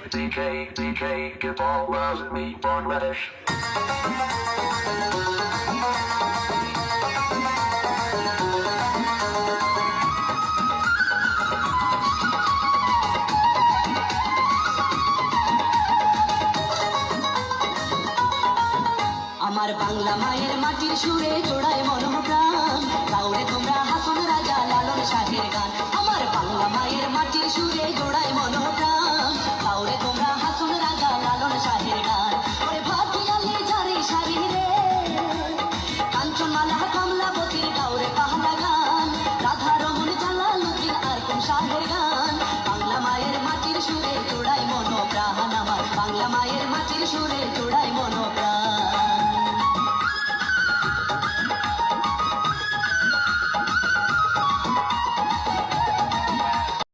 DK, give all love to me, Bangladesh. আমার বাংলা মায়ের মাটির সুরে জোড়ায় মনোপ্রাণ গাওরে তোমরা হাসন রাজা লালন শাহের গান আমার বাংলা মায়ের মাটির সুরে